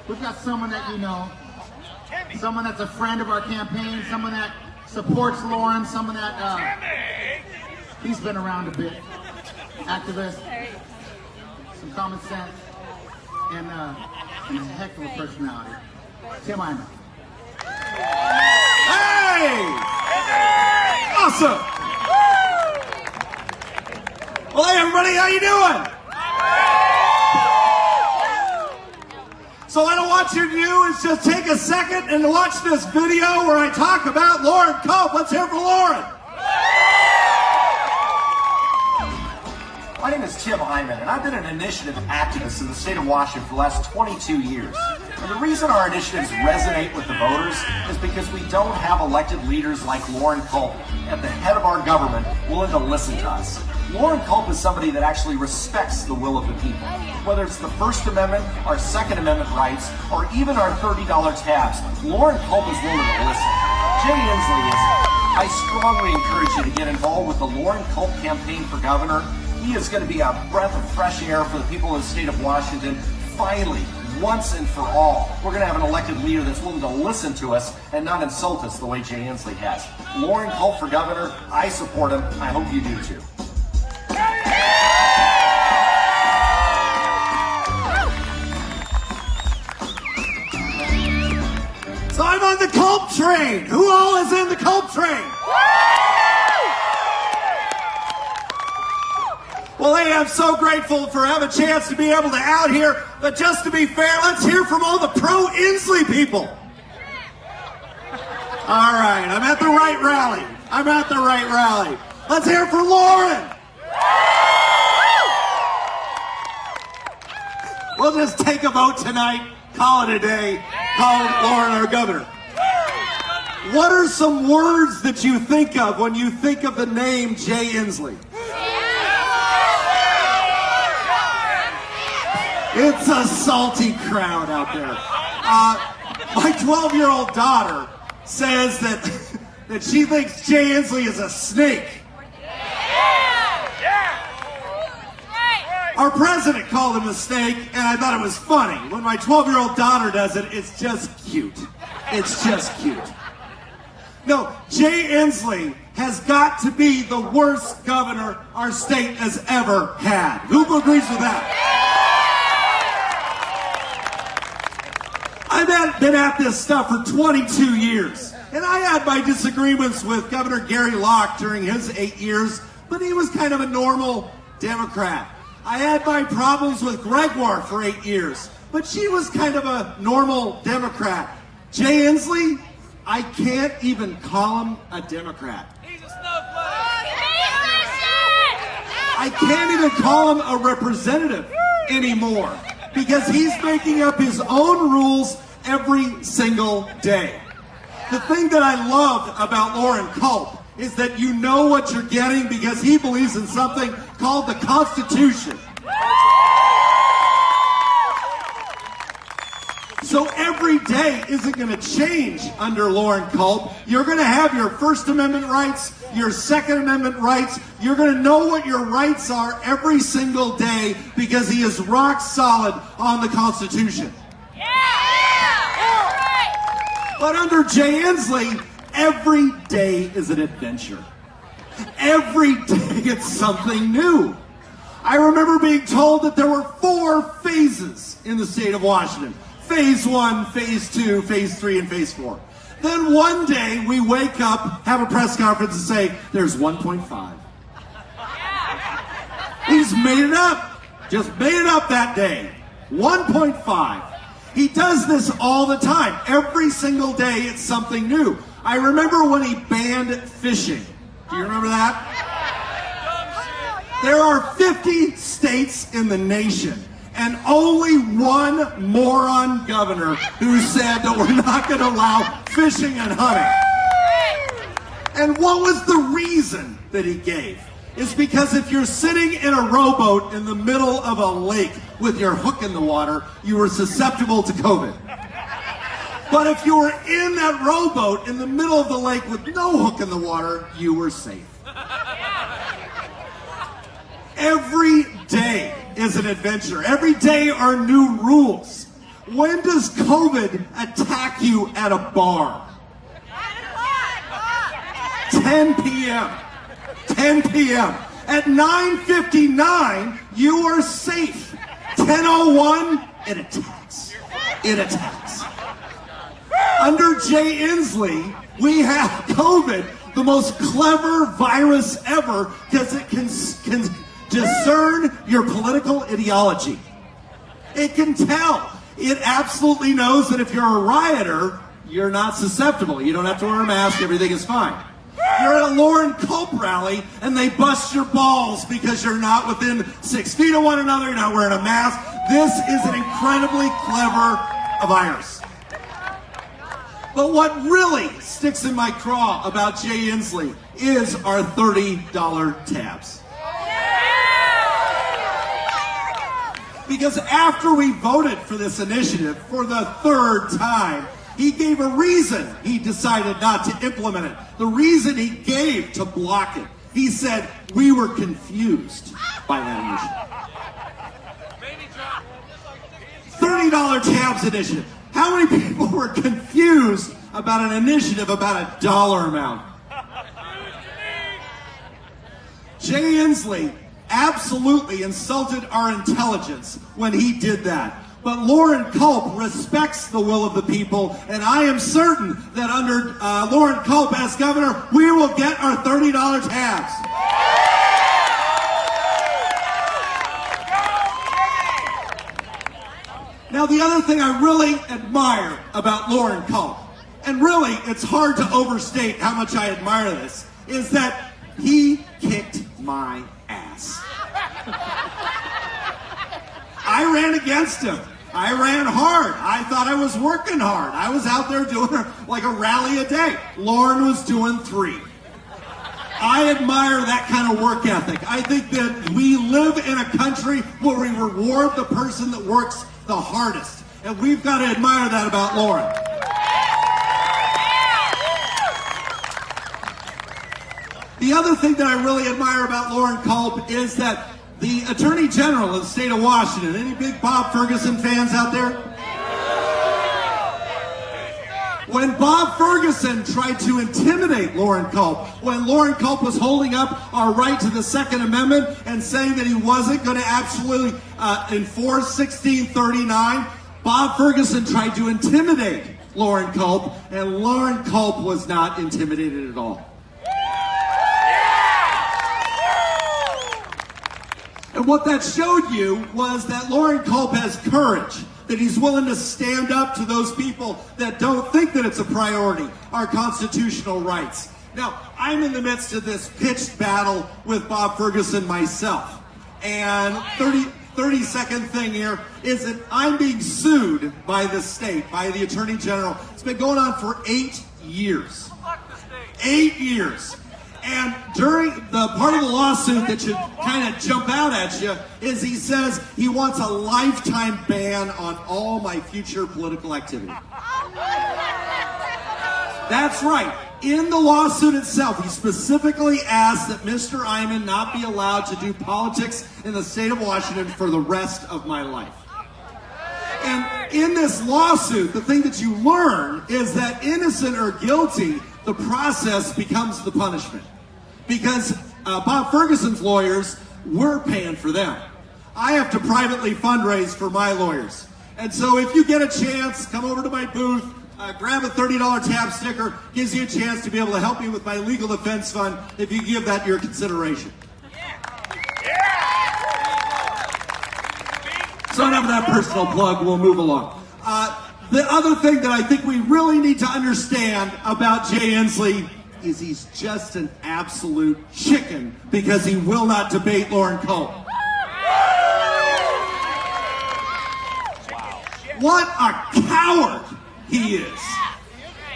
We've got someone that you know, someone that's a friend of our campaign, someone that supports Lauren, someone that he's been around a bit, activist, some common sense, and a heck of a personality. Tim Eyman. Hey! Awesome! Well, hey everybody, how you doing? So what I want you to do is just take a second and watch this video where I talk about Lauren Culp. Let's hear from Lauren. My name is Tim Eyman, and I've been an initiative activist in the state of Washington for the last 22 years. And the reason our initiatives resonate with the voters is because we don't have elected leaders like Lauren Culp at the head of our government willing to listen to us. Lauren Culp is somebody that actually respects the will of the people. Whether it's the First Amendment, our Second Amendment rights, or even our $30 tabs, Lauren Culp is willing to listen. Jay Inslee isn't. I strongly encourage you to get involved with the Lauren Culp campaign for governor. He is going to be a breath of fresh air for the people of the state of Washington. Finally, once and for all, we're going to have an elected leader that's willing to listen to us and not insult us the way Jay Inslee has. Lauren Culp for governor, I support him. I hope you do too. So I'm on the Culp train. Who all is in the Culp train? Well, hey, I'm so grateful for having a chance to be able to out here. But just to be fair, let's hear from all the pro-Inslee people. All right, I'm at the right rally. Let's hear from Lauren. We'll just take a vote tonight, call it a day, call Lauren our governor. What are some words that you think of when you think of the name Jay Inslee? It's a salty crowd out there. My 12-year-old daughter says that she thinks Jay Inslee is a snake. Our president called him a snake, and I thought it was funny. When my 12-year-old daughter does it, it's just cute. No, Jay Inslee has got to be the worst governor our state has ever had. Who agrees with that? I've been at this stuff for 22 years, and I had my disagreements with Governor Gary Locke during his 8 years, but he was kind of a normal Democrat. I had my problems with Gregoire for 8 years, but she was kind of a normal Democrat. Jay Inslee, I can't even call him a Democrat. He's a snowflake. I can't even call him a representative anymore because he's making up his own rules every single day. The thing that I love about Lauren Culp is that you know what you're getting because he believes in something called the Constitution. So every day isn't going to change under Lauren Culp. You're going to have your First Amendment rights, your Second Amendment rights. You're going to know what your rights are every single day because he is rock solid on the Constitution. But under Jay Inslee, every day is an adventure. Every day it's something new. I remember being told that there were 4 phases in the state of Washington. Phase 1, Phase 2, Phase 3, and Phase 4. Then one day we wake up, have a press conference and say, there's 1.5. He's made it up. Just made it up that day. 1.5. He does this all the time. Every single day it's something new. I remember when he banned fishing. Do you remember that? There are 50 states in the nation, and only one moron governor who said that we're not going to allow fishing and hunting. And what was the reason that he gave? It's because if you're sitting in a rowboat in the middle of a lake with your hook in the water, you were susceptible to COVID. But if you were in that rowboat in the middle of the lake with no hook in the water, you were safe. Every day is an adventure. Every day are new rules. When does COVID attack you at a bar? 10 p.m. 10 p.m. At 9:59, you are safe. 10:01, it attacks. It attacks. Under Jay Inslee, we have COVID, the most clever virus ever, because it can discern your political ideology. It can tell. It absolutely knows that if you're a rioter, you're not susceptible. You don't have to wear a mask. Everything is fine. You're at a Lauren Culp rally, and they bust your balls because you're not within 6 feet of one another. You're not wearing a mask. This is an incredibly clever virus. But what really sticks in my craw about Jay Inslee is our $30 tabs. Because after we voted for this initiative for the third time, he gave a reason he decided not to implement it. The reason he gave to block it. He said, we were confused by that initiative. $30 tabs initiative. How many people were confused about an initiative about a dollar amount? Jay Inslee absolutely insulted our intelligence when he did that. But Lauren Culp respects the will of the people, and I am certain that under Lauren Culp as governor, we will get our $30 tabs. Now, the other thing I really admire about Lauren Culp, and really it's hard to overstate how much I admire this, is that he kicked my ass. I ran against him. I ran hard. I thought I was working hard. I was out there doing like a rally a day. Lauren was doing 3. I admire that kind of work ethic. I think that we live in a country where we reward the person that works the hardest. And we've got to admire that about Lauren. The other thing that I really admire about Lauren Culp is that the Attorney General of the state of Washington, any big Bob Ferguson fans out there? When Bob Ferguson tried to intimidate Lauren Culp, when Lauren Culp was holding up our right to the Second Amendment and saying that he wasn't going to absolutely enforce 1639, Bob Ferguson tried to intimidate Lauren Culp, and Lauren Culp was not intimidated at all. And what that showed you was that Lauren Culp has courage, that he's willing to stand up to those people that don't think that it's a priority, our constitutional rights. Now, I'm in the midst of this pitched battle with Bob Ferguson myself. And 30-second thing here is that I'm being sued by the state, by the Attorney General. It's been going on for 8 years. 8 years. And during the part of the lawsuit that should kind of jump out at you is he says he wants a lifetime ban on all my future political activity. That's right. In the lawsuit itself, he specifically asked that Mr. Eyman not be allowed to do politics in the state of Washington for the rest of my life. And in this lawsuit, the thing that you learn is that innocent or guilty, the process becomes the punishment. Because Bob Ferguson's lawyers, we're paying for them. I have to privately fundraise for my lawyers. And so if you get a chance, come over to my booth, grab a $30 tab sticker, gives you a chance to be able to help me with my legal defense fund if you give that your consideration. So enough of that personal plug, we'll move along. The other thing that I think we really need to understand about Jay Inslee is he's just an absolute chicken because he will not debate Lauren Culp. What a coward he is.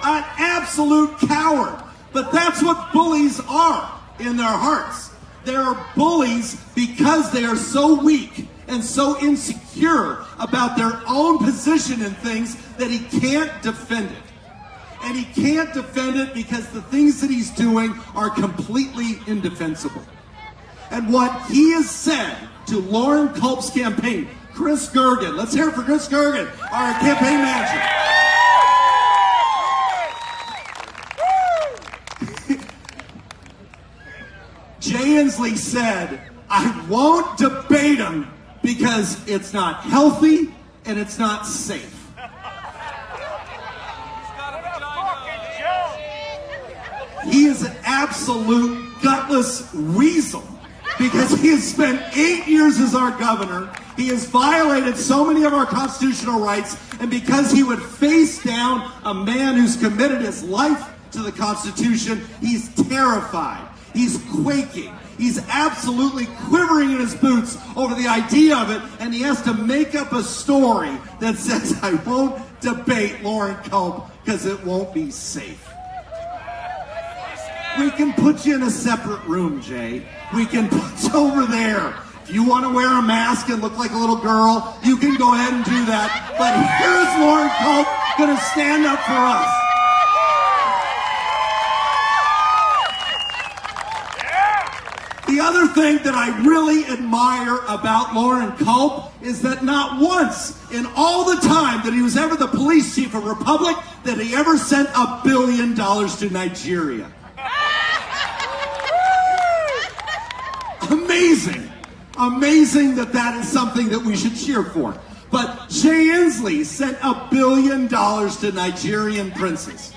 An absolute coward. But that's what bullies are in their hearts. They're bullies because they are so weak and so insecure about their own position in things that he can't defend it. And he can't defend it because the things that he's doing are completely indefensible. And what he has said to Lauren Culp's campaign Chris Gergen. Let's hear it for Chris Gergen, our campaign manager. Jay Inslee said, I won't debate him because it's not healthy and it's not safe. He is an absolute gutless weasel because he has spent 8 years as our governor. He has violated so many of our constitutional rights, and because he would face down a man who's committed his life to the Constitution, he's terrified. He's quaking. He's absolutely quivering in his boots over the idea of it, and he has to make up a story that says, I won't debate Lauren Culp because it won't be safe. We can put you in a separate room, Jay. We can put you over there. If you want to wear a mask and look like a little girl, you can go ahead and do that. But here's Lauren Culp going to stand up for us. The other thing that I really admire about Lauren Culp is that not once in all the time that he was ever the police chief of Republic that he ever sent $1 billion to Nigeria. Amazing. Amazing that is something that we should cheer for. But Jay Inslee sent $1 billion to Nigerian princes.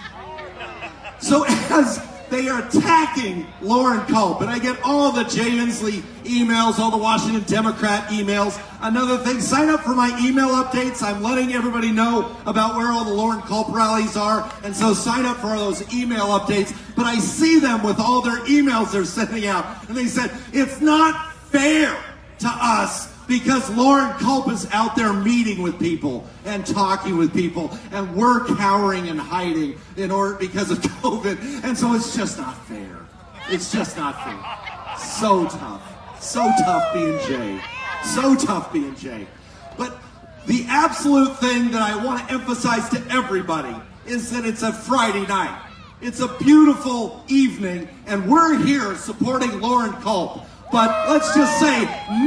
So as they are attacking Lauren Culp, and I get all the Jay Inslee emails, all the Washington Democrat emails. Another thing, sign up for my email updates. I'm letting everybody know about where all the Lauren Culp rallies are, and so sign up for those email updates. But I see them with all their emails they're sending out, and they said, it's not fair to us because Lauren Culp is out there meeting with people and talking with people, and we're cowering and hiding because of COVID, and so it's just not fair. It's just not fair. So tough. So tough being Jay. So tough being Jay. But the absolute thing that I want to emphasize to everybody is that it's a Friday night. It's a beautiful evening, and we're here supporting Lauren Culp. But let's just say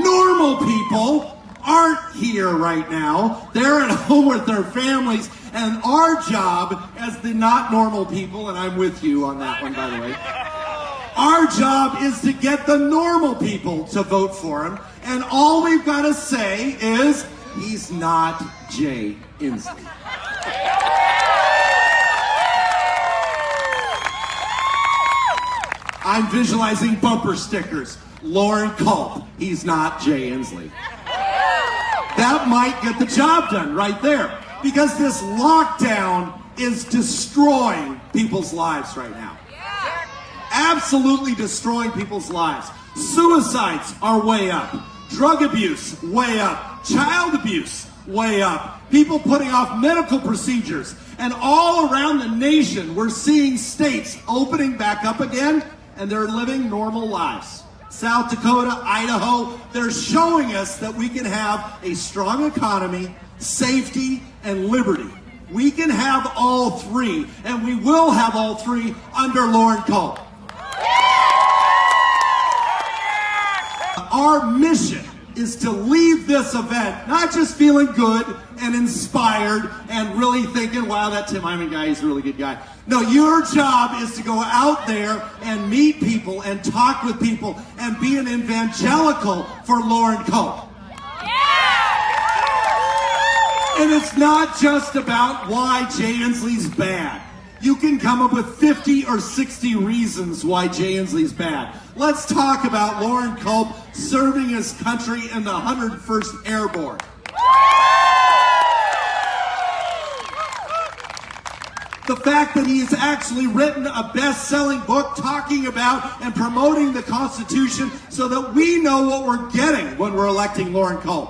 normal people aren't here right now. They're at home with their families, and our job as the not normal people, and I'm with you on that one, by the way, our job is to get the normal people to vote for him, and all we've got to say is, he's not Jay Inslee. I'm visualizing bumper stickers. Lauren Culp, he's not Jay Inslee. That might get the job done right there, because this lockdown is destroying people's lives right now. Absolutely destroying people's lives. Suicides are way up. Drug abuse, way up. Child abuse, way up. People putting off medical procedures. And all around the nation, we're seeing states opening back up again, and they're living normal lives. South Dakota, Idaho, they're showing us that we can have a strong economy, safety, and liberty. We can have all three, and we will have all three under Lauren Culp. Our mission is to leave this event not just feeling good and inspired and really thinking, wow, that Tim Eyman guy is a really good guy. No, your job is to go out there and meet people and talk with people and be an evangelical for Lauren Culp. And it's not just about why Jay Inslee's bad. You can come up with 50 or 60 reasons why Jay Inslee's bad. Let's talk about Lauren Culp serving his country in the 101st Airborne. The fact that he has actually written a best-selling book talking about and promoting the Constitution so that we know what we're getting when we're electing Lauren Culp.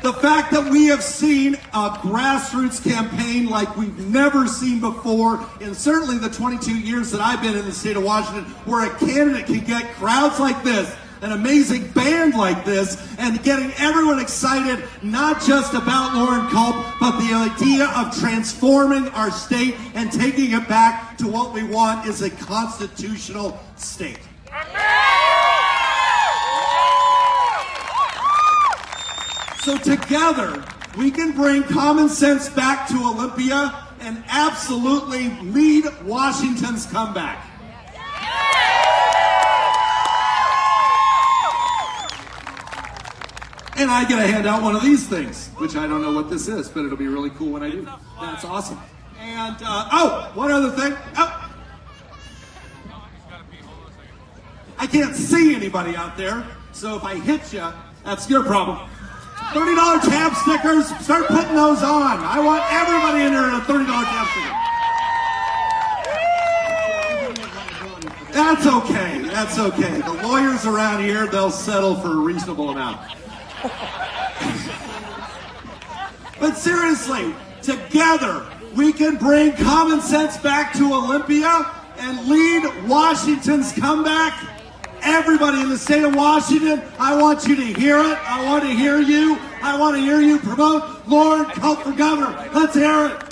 The fact that we have seen a grassroots campaign like we've never seen before in certainly the 22 years that I've been in the state of Washington, where a candidate can get crowds like this, an amazing band like this, and getting everyone excited not just about Lauren Culp, but the idea of transforming our state and taking it back to what we want is a constitutional state. So together, we can bring common sense back to Olympia and absolutely lead Washington's comeback. And I get to hand out one of these things, which I don't know what this is, but it'll be really cool when I do. That's awesome. And, oh, one other thing. Oh. I can't see anybody out there, so if I hit you, that's your problem. $30 tab stickers, start putting those on. I want everybody in there in a $30 tab sticker. That's okay, that's okay. The lawyers around here, they'll settle for a reasonable amount. But seriously, together, we can bring common sense back to Olympia and lead Washington's comeback. Everybody in the state of Washington, I want you to hear it. I want to hear you. I want to hear you promote Lauren Culp for governor. Let's hear it.